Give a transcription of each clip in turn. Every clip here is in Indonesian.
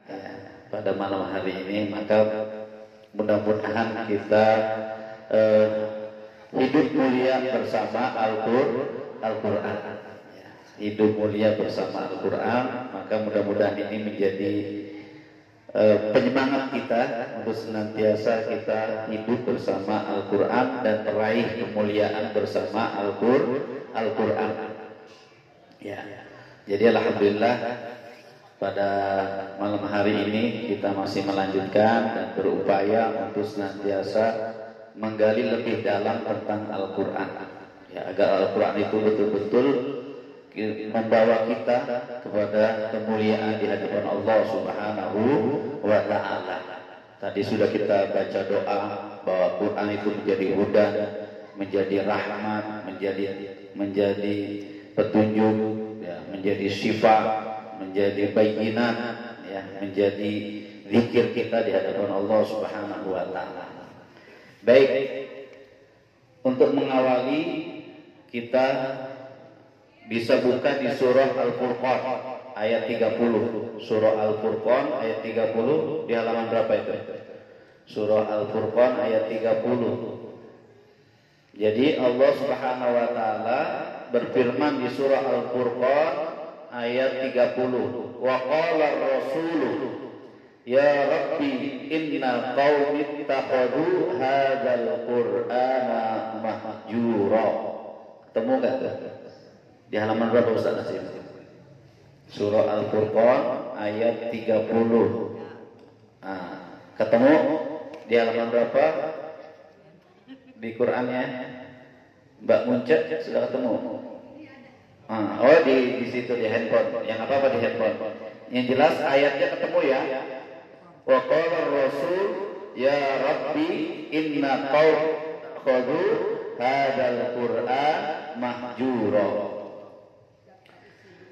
ya, pada malam hari ini. Maka mudah-mudahan kita hidup mulia bersama Al-Quran. Hidup mulia bersama Al-Quran. Maka mudah-mudahan ini menjadi penyemangat kita untuk senantiasa kita hidup bersama Al-Quran dan meraih kemuliaan bersama Al-Quran. Ya. Jadi alhamdulillah pada malam hari ini kita masih melanjutkan dan berupaya untuk senantiasa menggali lebih dalam tentang Al-Quran. Ya, agar Al-Quran itu betul-betul membawa kita kepada kemuliaan di hadapan Allah Subhanahu wa Ta'ala. Tadi sudah kita baca doa bahwa Quran itu menjadi hudan, menjadi rahmat, menjadi petunjuk, ya, menjadi syifa, menjadi bayyinat, ya, menjadi zikir kita di hadapan Allah Subhanahu wa Ta'ala. Baik, untuk mengawali kita bisa buka di surah Al-Furqan ayat 30. Surah Al-Furqan ayat 30 di halaman berapa itu? Surah Al-Furqan ayat 30. Jadi Allah Subhanahu wa Ta'ala berfirman di surah Al-Furqan ayat 30. Wa qala ar-rasulu ya Rabbi inna qaumi ittakhadhu hadzal qur'ana mahjura. Ketemu enggak tuh? Di halaman berapa Ustaz Nasim? Surah Al-Furqan ayat 30. Ketemu di halaman berapa? Di Qur'annya Mbak Muncet sudah ketemu? Oh di situ di handphone. Yang apa di handphone? Yang jelas ayatnya ketemu ya. Wa qala ar-rasul ya Rabbi inna qaumi khadu hadzal Qur'an mahjura.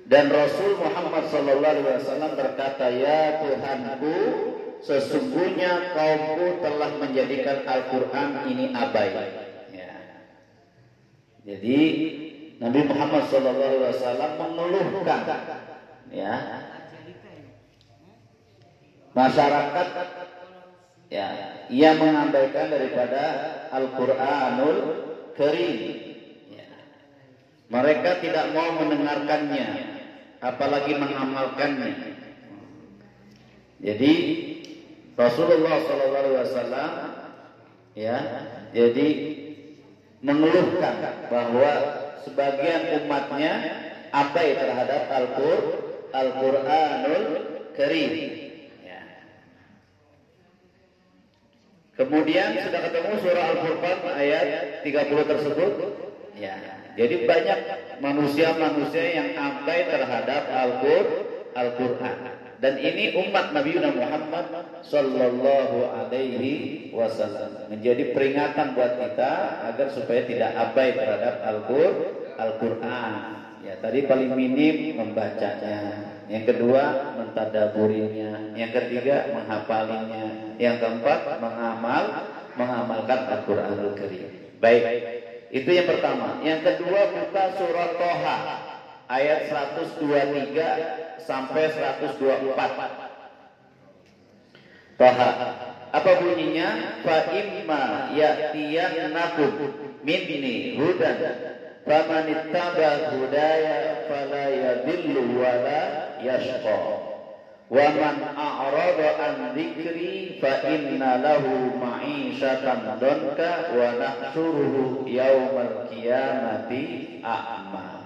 Dan Rasul Muhammad SAW berkata, ya Tuhanku, sesungguhnya kaumku telah menjadikan Al-Quran ini abai. Ya. Jadi Nabi Muhammad SAW mengeluhkan, ya, masyarakat, ya, ia mengabaikan daripada Al-Quranul Karim. Ya. Mereka tidak mau mendengarkannya, apalagi mengamalkannya. Jadi Rasulullah SAW, ya, jadi mengeluhkan bahwa sebagian umatnya abai terhadap Al-Quranul Karim. Ya. Kemudian sudah ketemu surah Al-Furqan ayat 30 tersebut. Ya. Jadi banyak manusia-manusia yang abai terhadap Al-Quran. Dan ini umat Nabi Muhammad Sallallahu Alaihi Wasallam menjadi peringatan buat kita agar supaya tidak abai terhadap Al-Quran. Ya, tadi paling minim membacanya, yang kedua mentadaburinya, yang ketiga menghafalinya, yang keempat mengamalkan Al-Quranul Karim. Baik. Itu yang pertama. Yang kedua buka surah Toha ayat 123 sampai 124. Toha. Apa bunyinya? Fa imma ya'tiyannakum minni hudan famanittaba hudaya fala yadhillu wala yashqa. Wa man a'rada an dzikri fa inna lahu ma'isyatan danka wa nahsyuruhu yaumal qiyamati a'ma.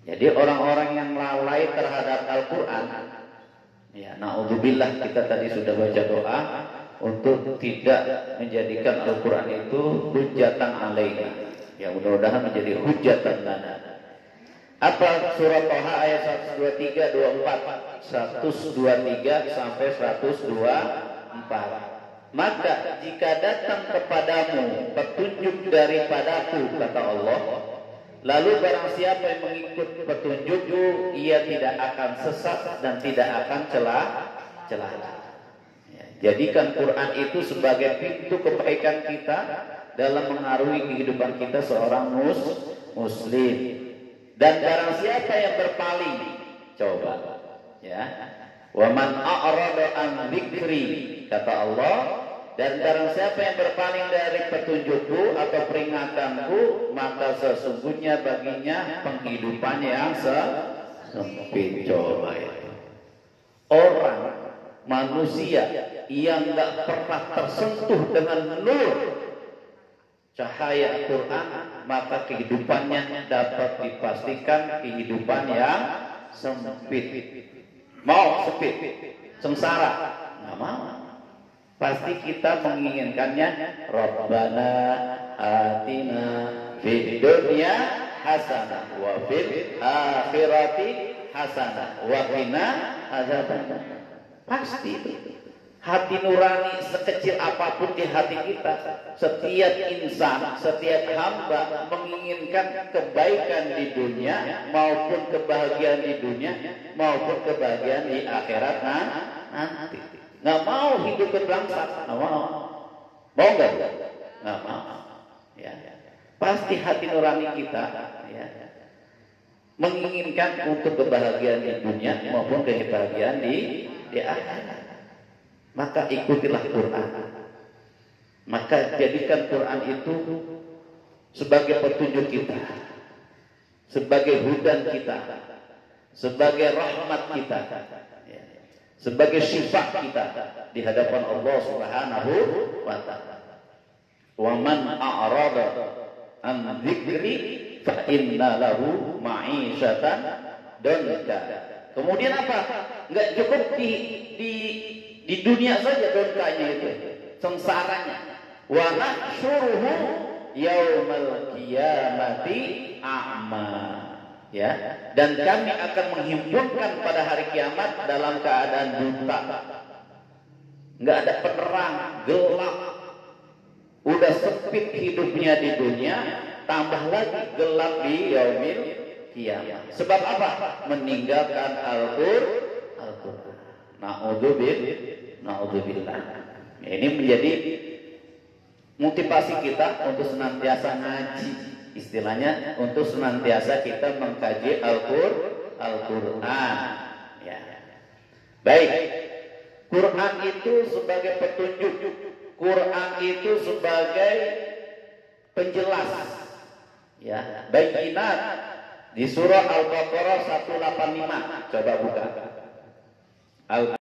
Jadi orang-orang yang lalai terhadap Al-Quran, ya, na'udzubillah, kita tadi sudah baca doa untuk tidak menjadikan Al-Quran itu hujatan alaina. Ya, mudah-mudahan menjadi hujatan lana. Apa surah Toha ayat 123, 24, 123 sampai 124. Maka jika datang kepadamu petunjuk daripadaku, kata Allah, lalu barang siapa yang mengikut petunjukku, ia tidak akan sesat dan tidak akan celaka. Ya, jadikan Quran itu sebagai pintu kebaikan kita dalam mengaruhi kehidupan kita seorang muslim. Dan barang siapa yang berpaling, coba, ya, Wa man a'rada an dzikri, kata Allah, dan barang siapa yang berpaling dari petunjukku atau peringatanku, maka sesungguhnya baginya penghidupan yang sempit. Coba itu. Orang manusia yang tidak pernah tersentuh dengan nur cahaya Quran, maka kehidupannya dapat dipastikan kehidupan yang sempit. Mau sempit, sengsara, nggak mau. Pasti kita menginginkannya. Rabbana atina fid dunya hasanah wa fil akhirati hasanah wa qina adzabannar. Pasti itu. Hati nurani sekecil apapun di hati kita, setiap insan, setiap hamba menginginkan kebaikan di dunia maupun kebahagiaan di dunia maupun kebahagiaan di akhirat nanti. Nggak mau hidup berbangsa, nggak mau. Mau nggak? Nggak mau. Ya. Pasti hati nurani kita ya, menginginkan untuk kebahagiaan di dunia maupun kebahagiaan di akhirat. Maka ikutilah Quran. Maka jadikan Quran itu sebagai petunjuk kita, sebagai hudan kita, sebagai rahmat kita, sebagai syifa kita di hadapan Allah Subhanahu wa ta'ala. Wa man a'rada an dzikri fa inna lahu ma'isyatan danka. Kemudian apa? Enggak cukup di dunia saja donkanya itu, sengsaranya. Wa nahsyuruhu yaumal qiyamati a'ma. Ya, dan kami akan menghimpunkan pada hari kiamat dalam keadaan buta. Enggak ada penerang, gelap. Udah sempit hidupnya di dunia, tambah lagi gelap di yaumil qiyamah. Sebab apa? Meninggalkan Al-Qur'an. Na'udzubillah. Ini menjadi motivasi kita untuk senantiasa ngaji. Istilahnya untuk senantiasa kita mengkaji Al-Qur'an. Ya. Baik. Quran itu sebagai petunjuk. Quran itu sebagai penjelas. Ya, bayyinat di surah Al-Baqarah 185. Coba buka.